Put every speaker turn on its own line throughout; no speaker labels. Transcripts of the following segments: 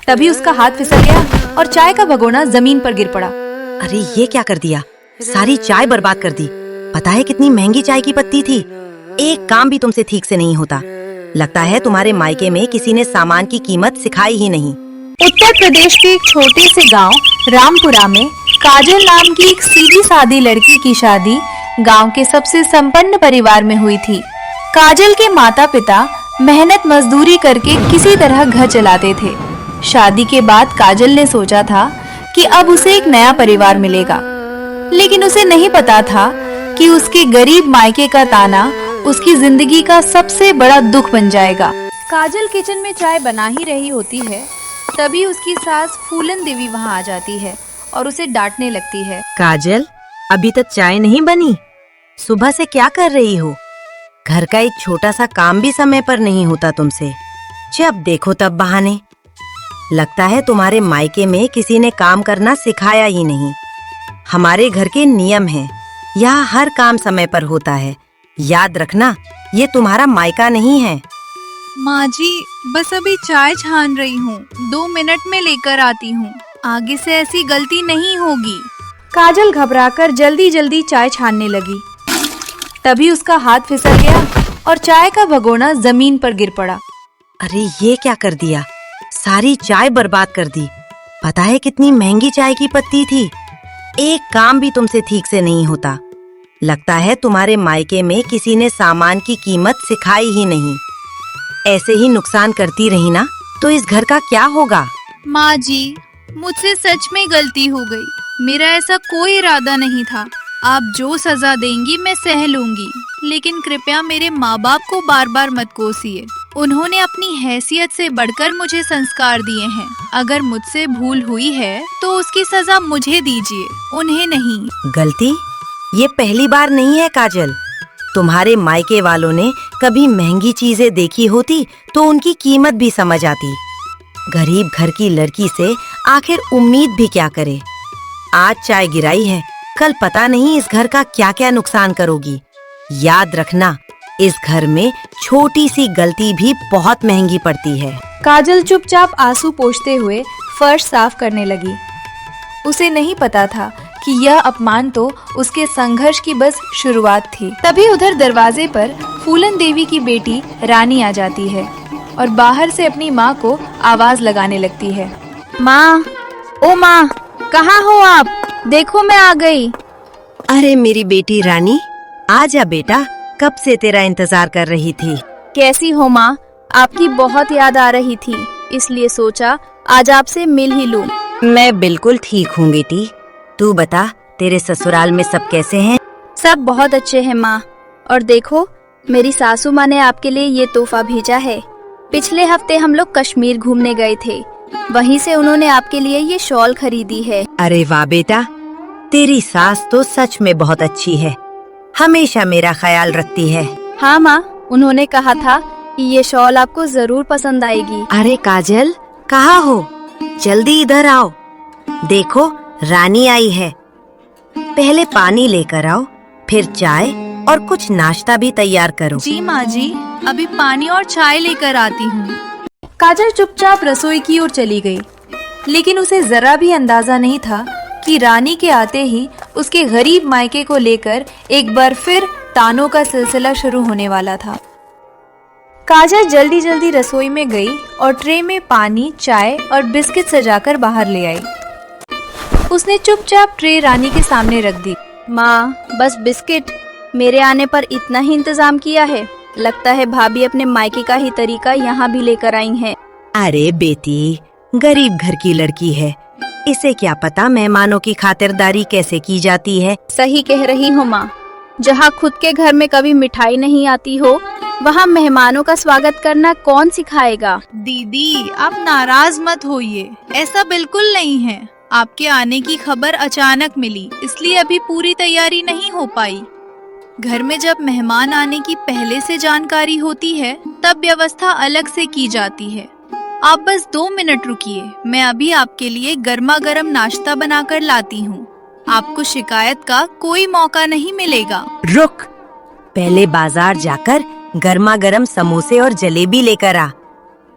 तभी उसका हाथ फिसल गया और चाय का भगोना जमीन पर गिर पड़ा।
अरे ये क्या कर दिया, सारी चाय बर्बाद कर दी। पता है कितनी महंगी चाय की पत्ती थी। एक काम भी तुमसे ठीक से नहीं होता। लगता है तुम्हारे मायके में किसी ने सामान की कीमत सिखाई ही नहीं।
उत्तर प्रदेश के एक छोटे से गांव रामपुरा में काजल नाम की एक सीधी सादी लड़की की शादी गांव के सबसे संपन्न परिवार में हुई थी। काजल के माता पिता मेहनत मजदूरी करके किसी तरह घर चलाते थे। शादी के बाद काजल ने सोचा था कि अब उसे एक नया परिवार मिलेगा, लेकिन उसे नहीं पता था कि उसके गरीब मायके का ताना उसकी जिंदगी का सबसे बड़ा दुख बन जाएगा। काजल किचन में चाय बना ही रही होती है, तभी उसकी सास फूलन देवी वहाँ आ जाती है और उसे डांटने लगती है।
काजल, अभी तक चाय नहीं बनी? सुबह से क्या कर रही हो? घर का एक छोटा सा काम भी समय पर नहीं होता तुमसे। जब देखो तब बहाने। लगता है तुम्हारे मायके में किसी ने काम करना सिखाया ही नहीं। हमारे घर के नियम हैं, यहाँ हर काम समय पर होता है। याद रखना, ये तुम्हारा मायका नहीं है।
माँ जी, बस अभी चाय छान रही हूँ, 2 मिनट में लेकर आती हूँ। आगे से ऐसी गलती नहीं होगी। काजल घबराकर जल्दी जल्दी चाय छानने लगी। तभी उसका हाथ फिसल गया और चाय का भगोना जमीन पर गिर पड़ा।
अरे ये क्या कर दिया, सारी चाय बर्बाद कर दी। पता है कितनी महंगी चाय की पत्ती थी। एक काम भी तुमसे ठीक से नहीं होता। लगता है तुम्हारे मायके में किसी ने सामान की कीमत सिखाई ही नहीं। ऐसे ही नुकसान करती रही ना तो इस घर का क्या होगा?
माँ जी, मुझसे सच में गलती हो गई। मेरा ऐसा कोई इरादा नहीं था। आप जो सजा देंगी मैं सह लूंगी, लेकिन कृपया मेरे माँ बाप को बार बार मत कोसिए। उन्होंने अपनी हैसियत से बढ़कर मुझे संस्कार दिए हैं। अगर मुझसे भूल हुई है तो उसकी सजा मुझे दीजिए, उन्हें नहीं।
गलती? ये पहली बार नहीं है काजल। तुम्हारे मायके वालों ने कभी महंगी चीजें देखी होती तो उनकी कीमत भी समझ आती। गरीब घर की लड़की से आखिर उम्मीद भी क्या करे। आज चाय गिराई है, कल पता नहीं इस घर का क्या क्या नुकसान करोगी। याद रखना, इस घर में छोटी सी गलती भी बहुत महंगी पड़ती है।
काजल चुपचाप आंसू पोंछते हुए फर्श साफ करने लगी। उसे नहीं पता था कि यह अपमान तो उसके संघर्ष की बस शुरुआत थी। तभी उधर दरवाजे पर फूलन देवी की बेटी रानी आ जाती है और बाहर से अपनी माँ को आवाज लगाने लगती है। माँ, ओ माँ, कहाँ हो आप? देखो मैं आ गई।
अरे मेरी बेटी रानी, आजा बेटा, कब से तेरा इंतजार कर रही थी।
कैसी हो माँ? आपकी बहुत याद आ रही थी, इसलिए सोचा आज आपसे मिल ही लूं।
मैं बिल्कुल ठीक हूँ बेटी। तू बता, तेरे ससुराल में सब कैसे हैं?
सब बहुत अच्छे हैं माँ। और देखो, मेरी सासू माँ ने आपके लिए ये तोहफा भेजा है। पिछले हफ्ते हम लोग कश्मीर घूमने गए थे, वहीं से उन्होंने आपके लिए ये शॉल खरीदी है।
अरे वाह बेटा, तेरी सास तो सच में बहुत अच्छी है, हमेशा मेरा ख्याल रखती है।
हाँ माँ, उन्होंने कहा था कि ये शॉल आपको जरूर पसंद आएगी।
अरे काजल, कहाँ हो? जल्दी इधर आओ। देखो, रानी आई है। पहले पानी लेकर आओ, फिर चाय और कुछ नाश्ता भी तैयार करो।
जी माँ जी, अभी पानी और चाय लेकर आती हूँ। काजल चुपचाप रसोई की ओर चली गई, लेकिन उसे जरा भी अंदाजा नहीं था कि रानी के आते ही उसके गरीब मायके को लेकर एक बार फिर तानों का सिलसिला शुरू होने वाला था। काजल जल्दी जल्दी रसोई में गई और ट्रे में पानी, चाय और बिस्किट सजाकर बाहर ले आई। उसने चुपचाप ट्रे रानी के सामने रख दी। माँ, बस बिस्किट? मेरे आने पर इतना ही इंतजाम किया है? लगता है भाभी अपने मायके का ही तरीका यहाँ भी लेकर आई हैं।
अरे बेटी, गरीब घर की लड़की है, इसे क्या पता मेहमानों की खातिरदारी कैसे की जाती है।
सही कह रही हो माँ। जहाँ खुद के घर में कभी मिठाई नहीं आती हो, वहाँ मेहमानों का स्वागत करना कौन सिखाएगा? दीदी, आप नाराज मत होइए, ऐसा बिल्कुल नहीं है। आपके आने की खबर अचानक मिली, इसलिए अभी पूरी तैयारी नहीं हो पाई। घर में जब मेहमान आने की पहले से जानकारी होती है, तब व्यवस्था अलग से की जाती है। आप बस 2 मिनट रुकिए, मैं अभी आपके लिए गर्मा गर्म नाश्ता बनाकर लाती हूँ। आपको शिकायत का कोई मौका नहीं मिलेगा।
रुक, पहले बाजार जाकर गर्मा गर्म समोसे और जलेबी लेकर आ,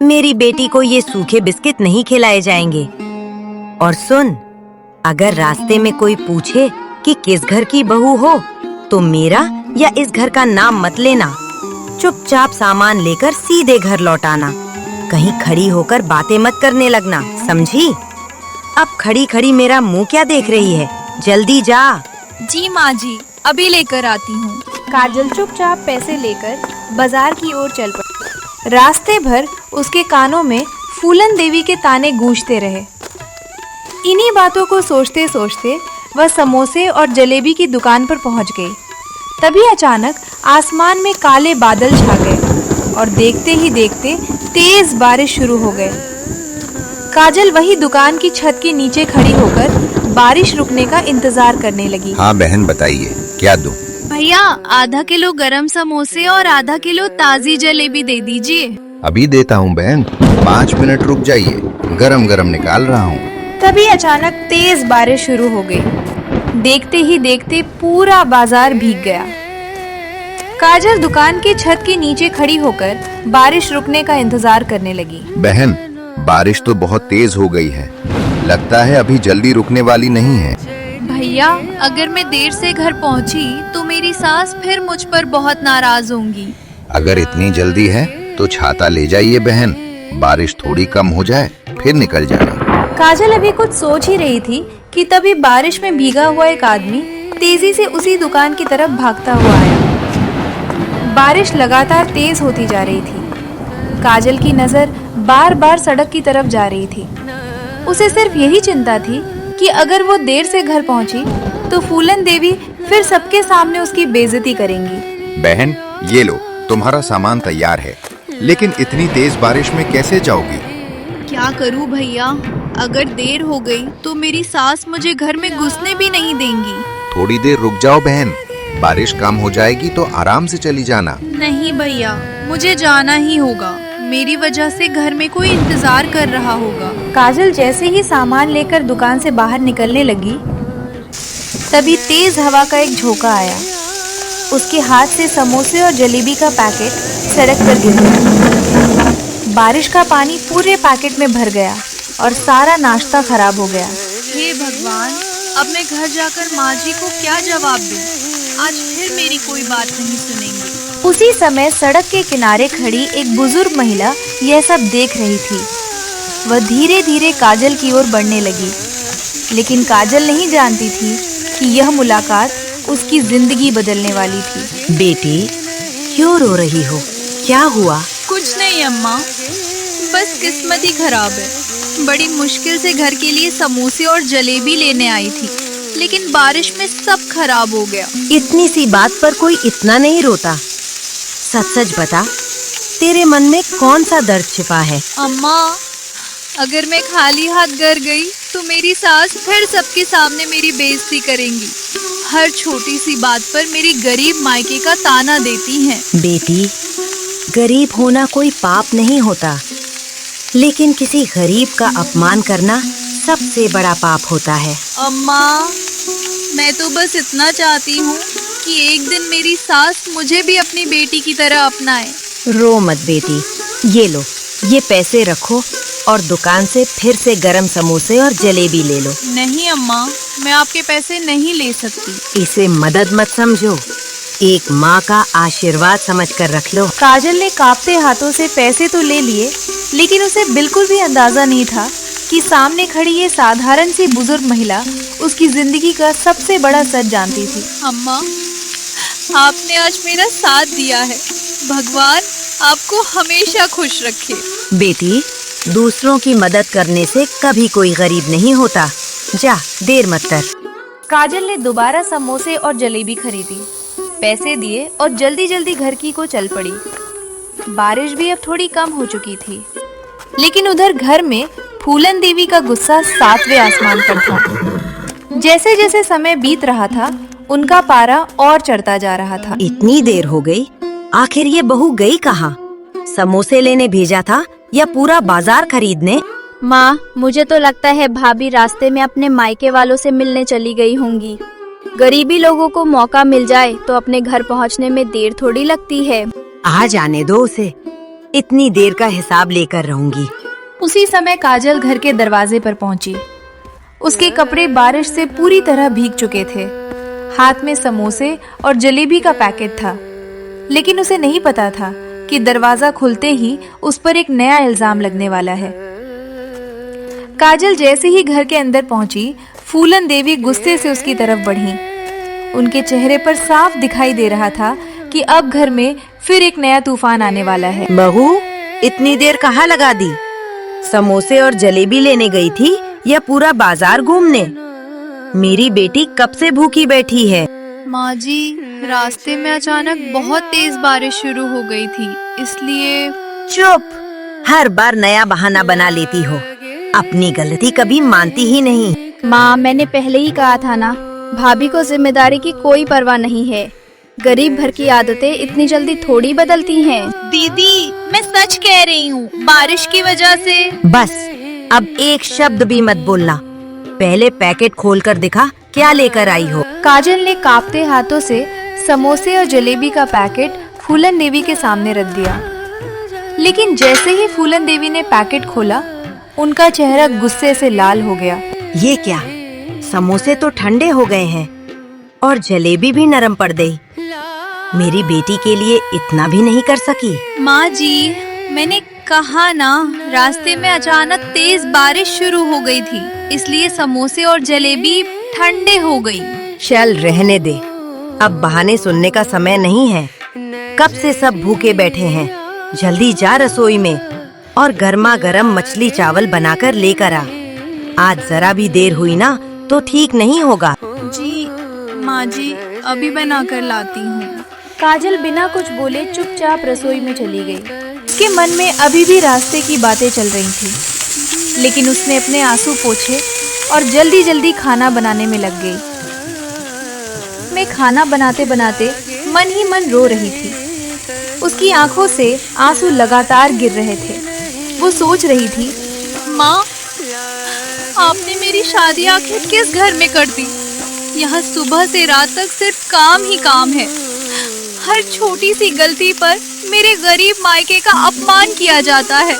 मेरी बेटी को ये सूखे बिस्किट नहीं खिलाए जाएंगे। और सुन, अगर रास्ते में कोई पूछे कि किस घर की बहू हो, तो मेरा या इस घर का नाम मत लेना। चुपचाप सामान लेकर सीधे घर लौटाना। कहीं खड़ी होकर बातें मत करने लगना, समझी? अब खड़ी खड़ी मेरा मुंह क्या देख रही है? जल्दी जा।
जी माँ जी, अभी लेकर आती हूँ।
काजल चुपचाप पैसे लेकर बाजार की ओर चल पड़ी। रास्ते भर उसके कानों में फूलन देवी के ताने गूंजते रहे। इन्हीं बातों को सोचते सोचते वह समोसे और जलेबी की दुकान पर पहुंच गई। तभी अचानक आसमान में काले बादल छा गए और देखते ही देखते तेज बारिश शुरू हो गई। काजल वही दुकान की छत के नीचे खड़ी होकर बारिश रुकने का इंतजार करने लगी।
हाँ बहन, बताइए क्या दूं?
भैया, आधा किलो गरम समोसे और आधा किलो ताजी जलेबी दे दीजिए।
अभी देता हूँ बहन, 5 मिनट रुक जाइए, गरम गरम निकाल रहा हूँ।
तभी अचानक तेज बारिश शुरू हो गई। देखते ही देखते पूरा बाजार भीग गया। काजल दुकान की छत के नीचे खड़ी होकर बारिश रुकने का इंतजार करने लगी।
बहन, बारिश तो बहुत तेज हो गई है, लगता है अभी जल्दी रुकने वाली नहीं है।
भैया, अगर मैं देर से घर पहुँची तो मेरी सास फिर मुझ पर बहुत नाराज होंगी।
अगर इतनी जल्दी है तो छाता ले जाइए बहन, बारिश थोड़ी कम हो जाए फिर निकल जाना।
काजल अभी कुछ सोच ही रही थी कि तभी बारिश में भीगा हुआ एक आदमी तेजी से उसी दुकान की तरफ भागता हुआ आया। बारिश लगातार तेज होती जा रही थी। काजल की नजर बार बार सड़क की तरफ जा रही थी। उसे सिर्फ यही चिंता थी कि अगर वो देर से घर पहुंची तो फूलन देवी फिर सबके सामने उसकी बेइज्जती करेंगी।
बहन, ये लो, तुम्हारा सामान तैयार है, लेकिन इतनी तेज बारिश में कैसे जाओगी?
क्या करूँ भैया, अगर देर हो गई तो मेरी सास मुझे घर में घुसने भी नहीं देंगी।
थोड़ी देर रुक जाओ बहन, बारिश कम हो जाएगी तो आराम से चली जाना।
नहीं भैया, मुझे जाना ही होगा। मेरी वजह से घर में कोई इंतजार कर रहा होगा।
काजल जैसे ही सामान लेकर दुकान से बाहर निकलने लगी, तभी तेज हवा का एक झोंका आया। उसके हाथ से समोसे और जलेबी का पैकेट सड़क पर गिर गया। बारिश का पानी पूरे पैकेट में भर गया और सारा नाश्ता खराब हो गया।
हे भगवान, अब मैं घर जाकर माँ जी को क्या जवाब दूं? आज फिर मेरी कोई बात नहीं सुनेंगे।
उसी समय सड़क के किनारे खड़ी एक बुजुर्ग महिला यह सब देख रही थी। वह धीरे धीरे काजल की ओर बढ़ने लगी, लेकिन काजल नहीं जानती थी कि यह मुलाकात उसकी जिंदगी बदलने वाली थी।
बेटी, क्यों रो रही हो? क्या हुआ?
कुछ नहीं अम्मा, बस किस्मत ही खराब है। बड़ी मुश्किल से घर के लिए समोसे और जलेबी लेने आई थी, लेकिन बारिश में सब खराब हो गया।
इतनी सी बात पर कोई इतना नहीं रोता। सच सच बता, तेरे मन में कौन सा दर्द छिपा है?
अम्मा, अगर मैं खाली हाथ घर गई तो मेरी सास फिर सबके सामने मेरी बेइज्जती करेंगी। हर छोटी सी बात पर मेरी गरीब मायके का ताना देती हैं।
बेटी, गरीब होना कोई पाप नहीं होता, लेकिन किसी गरीब का अपमान करना सबसे बड़ा पाप होता है।
अम्मा, मैं तो बस इतना चाहती हूँ कि एक दिन मेरी सास मुझे भी अपनी बेटी की तरह अपनाए।
रो मत बेटी, ये लो, ये पैसे रखो और दुकान से फिर से गरम समोसे और जलेबी ले लो।
नहीं अम्मा, मैं आपके पैसे नहीं ले सकती।
इसे मदद मत समझो, एक माँ का आशीर्वाद समझकर रख लो।
काजल ने कांपते हाथों से पैसे तो ले लिए, लेकिन उसे बिल्कुल भी अंदाजा नहीं था कि सामने खड़ी ये साधारण सी बुजुर्ग महिला उसकी जिंदगी का सबसे बड़ा सच जानती थी।
अम्मा, आपने आज मेरा साथ दिया है। भगवान आपको हमेशा खुश रखे।
बेटी, दूसरों की मदद करने से कभी कोई गरीब नहीं होता। जा, देर मत कर।
काजल ने दोबारा समोसे और जलेबी खरीदी, पैसे दिए और जल्दी जल्दी घर की को चल पड़ी। बारिश भी अब थोड़ी कम हो चुकी थी, लेकिन उधर घर में फूलन देवी का गुस्सा 7वें आसमान पर था। जैसे जैसे समय बीत रहा था, उनका पारा और चढ़ता जा रहा था।
इतनी देर हो गई, आखिर ये बहू गई कहाँ? समोसे लेने भेजा था या पूरा बाजार खरीदने?
माँ, मुझे तो लगता है भाभी रास्ते में अपने मायके वालों से मिलने चली गई होंगी। गरीबी लोगों को मौका मिल जाए तो अपने घर पहुँचने में देर थोड़ी लगती है।
आ जाने दो उसे, इतनी देर का हिसाब लेकर रहूंगी।
उसी समय काजल घर के दरवाजे पर पहुंची। उसके कपड़े बारिश से पूरी तरह भीग चुके थे। हाथ में समोसे और जलेबी का पैकेट था, लेकिन उसे नहीं पता था कि दरवाजा खुलते ही उस पर एक नया इल्जाम लगने वाला है। काजल जैसे ही घर के अंदर पहुंची, फूलन देवी गुस्से से उसकी तरफ बढ़ी। उनके चेहरे पर साफ दिखाई दे रहा था कि अब घर में फिर एक नया तूफान आने वाला है।
बहू, इतनी देर कहाँ लगा दी? समोसे और जलेबी लेने गई थी या पूरा बाजार घूमने? मेरी बेटी कब से भूखी बैठी है।
माँ जी, रास्ते में अचानक बहुत तेज बारिश शुरू हो गई थी, इसलिए।
चुप, हर बार नया बहाना बना लेती हो। अपनी गलती कभी मानती ही नहीं।
माँ, मैंने पहले ही कहा था ना, भाभी को जिम्मेदारी की कोई परवाह नहीं है। गरीब घर की आदतें इतनी जल्दी थोड़ी बदलती हैं।
दीदी, मैं सच कह रही हूँ, बारिश की वजह से।
बस, अब एक शब्द भी मत बोलना। पहले पैकेट खोलकर दिखा, क्या लेकर आई हो।
काजल ने कांपते हाथों से समोसे और जलेबी का पैकेट फूलन देवी के सामने रख दिया। लेकिन जैसे ही फूलन देवी ने पैकेट खोला, उनका चेहरा गुस्से से लाल हो गया।
ये क्या? समोसे तो ठंडे हो गए हैं और जलेबी भी नरम पड़ गई। मेरी बेटी के लिए इतना भी नहीं कर सकी।
माँ जी, मैंने कहा ना, रास्ते में अचानक तेज बारिश शुरू हो गई थी, इसलिए समोसे और जलेबी ठंडे हो गई।
चल रहने दे, अब बहाने सुनने का समय नहीं है। कब से सब भूखे बैठे हैं। जल्दी जा रसोई में और गर्मा गर्म मछली चावल बनाकर लेकर आ। आज जरा भी देर हुई ना तो ठीक नहीं होगा।
जी माँ जी, अभी बना कर लाती हूँ।
काजल बिना कुछ बोले चुपचाप रसोई में चली गई। उसके मन में अभी भी रास्ते की बातें चल रही थी, लेकिन उसने अपने आंसू पोंछे और जल्दी जल्दी खाना बनाने में लग गई। मैं खाना बनाते बनाते मन ही मन रो रही थी। उसकी आंखों से आंसू लगातार गिर रहे थे। वो सोच रही थी,
माँ, आपने मेरी शादी आखिर किस घर में कर दी? यहाँ सुबह से रात तक सिर्फ काम ही काम है। हर छोटी सी गलती पर मेरे गरीब मायके का अपमान किया जाता है।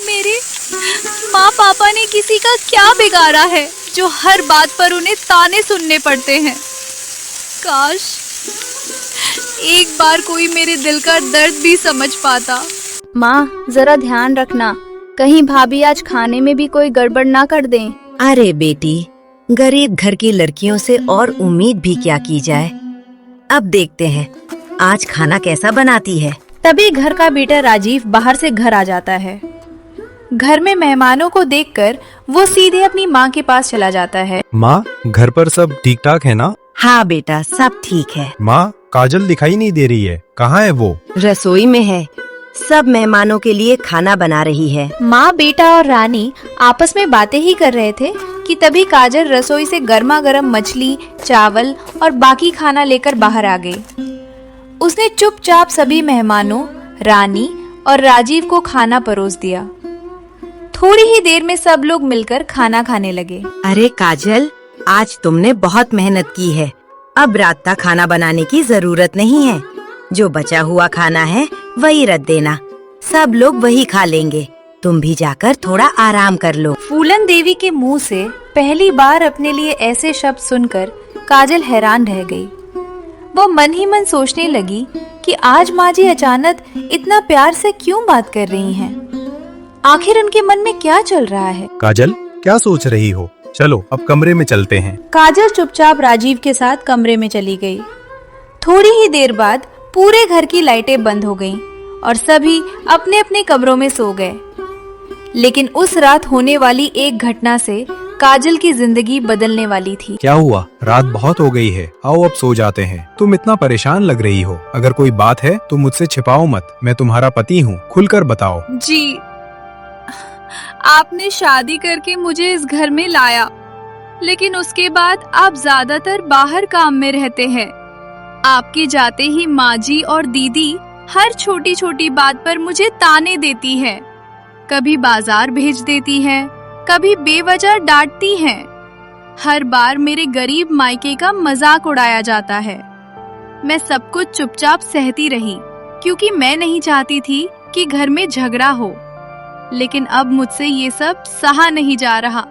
मेरे माँ पापा ने किसी का क्या बिगाड़ा है जो हर बात पर उन्हें ताने सुनने पड़ते हैं? काश एक बार कोई मेरे दिल का दर्द भी समझ पाता।
माँ, जरा ध्यान रखना, कहीं भाभी आज खाने में भी कोई गड़बड़ ना कर दें।
अरे बेटी, गरीब घर की लड़कियों से और उम्मीद भी क्या की जाए। अब देखते हैं आज खाना कैसा बनाती है।
तभी घर का बेटा राजीव बाहर से घर आ जाता है। घर में मेहमानों को देखकर वो सीधे अपनी माँ के पास चला जाता है।
माँ, घर पर सब ठीक ठाक है ना?
हाँ बेटा, सब ठीक है।
माँ, काजल दिखाई नहीं दे रही है, कहाँ है वो?
रसोई में है, सब मेहमानों के लिए खाना बना रही है।
माँ, बेटा और रानी आपस में बातें ही कर रहे थे कि तभी काजल रसोई से गर्मा गर्म मछली, चावल और बाकी खाना लेकर बाहर आ गई। उसने चुपचाप सभी मेहमानों, रानी और राजीव को खाना परोस दिया। थोड़ी ही देर में सब लोग मिलकर खाना खाने लगे।
अरे काजल, आज तुमने बहुत मेहनत की है। अब रात का खाना बनाने की जरूरत नहीं है। जो बचा हुआ खाना है वही रख देना, सब लोग वही खा लेंगे। तुम भी जाकर थोड़ा आराम कर लो।
फूलन देवी के मुंह से पहली बार अपने लिए ऐसे शब्द सुनकर काजल हैरान रह गई। वो मन ही मन सोचने लगी कि आज माँ जी अचानक इतना प्यार से क्यों बात कर रही हैं? आखिर उनके मन में क्या चल रहा है?
काजल, क्या सोच रही हो? चलो अब कमरे में चलते हैं।
काजल चुपचाप राजीव के साथ कमरे में चली गई। थोड़ी ही देर बाद पूरे घर की लाइटें बंद हो गईं और सभी अपने अपने कमरों में सो गए। लेकिन उस रात होने वाली एक घटना से काजल की जिंदगी बदलने वाली थी।
क्या हुआ? रात बहुत हो गई है, आओ अब सो जाते हैं। तुम इतना परेशान लग रही हो, अगर कोई बात है तो मुझसे छिपाओ मत। मैं तुम्हारा पति हूँ, खुलकर बताओ।
जी, आपने शादी करके मुझे इस घर में लाया, लेकिन उसके बाद आप ज्यादातर बाहर काम में रहते हैं। आपके जाते ही माँ जी और दीदी हर छोटी छोटी बात पर मुझे ताने देती है। कभी बाजार भेज देती है, कभी बेवजह डांटती हैं। हर बार मेरे गरीब मायके का मजाक उड़ाया जाता है। मैं सब कुछ चुपचाप सहती रही, क्योंकि मैं नहीं चाहती थी कि घर में झगड़ा हो। लेकिन अब मुझसे ये सब सहा नहीं जा रहा।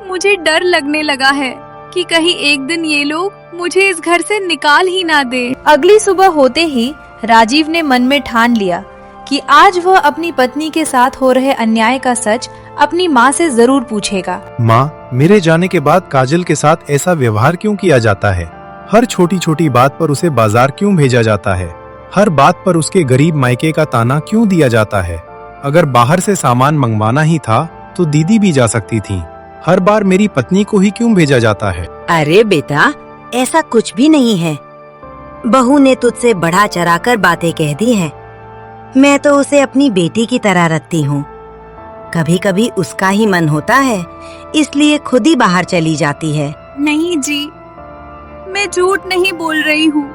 मुझे डर लगने लगा है कि कहीं एक दिन ये लोग मुझे इस घर से निकाल ही ना दे।
अगली सुबह होते ही राजीव ने मन में ठान लिया कि आज वह अपनी पत्नी के साथ हो रहे अन्याय का सच अपनी माँ से जरूर पूछेगा।
माँ, मेरे जाने के बाद काजल के साथ ऐसा व्यवहार क्यों किया जाता है? हर छोटी छोटी बात पर उसे बाजार क्यों भेजा जाता है? हर बात पर उसके गरीब मायके का ताना क्यों दिया जाता है? अगर बाहर से सामान मंगवाना ही था तो दीदी भी जा सकती थी। हर बार मेरी पत्नी को ही क्यों भेजा जाता है?
अरे बेटा, ऐसा कुछ भी नहीं है। बहू ने तुझसे बढ़ा चढ़ाकर बातें कह दी हैं। मैं तो उसे अपनी बेटी की तरह रखती हूँ। कभी कभी उसका ही मन होता है, इसलिए खुद ही बाहर चली जाती है।
नहीं जी, मैं झूठ नहीं बोल रही हूँ।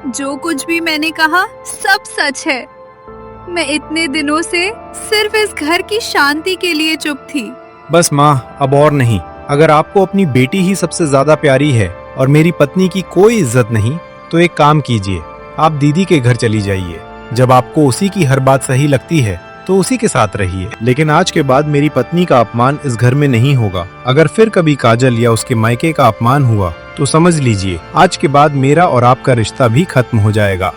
जो कुछ भी मैंने कहा सब सच है। मैं इतने दिनों से सिर्फ इस घर की शांति के लिए चुप थी।
बस माँ, अब और नहीं। अगर आपको अपनी बेटी ही सबसे ज्यादा प्यारी है और मेरी पत्नी की कोई इज्जत नहीं, तो एक काम कीजिए, आप दीदी के घर चली जाइए। जब आपको उसी की हर बात सही लगती है तो उसी के साथ रहिए। लेकिन आज के बाद मेरी पत्नी का अपमान इस घर में नहीं होगा। अगर फिर कभी काजल या उसके मायके का अपमान हुआ तो समझ लीजिए आज के बाद मेरा और आपका रिश्ता भी खत्म हो जाएगा।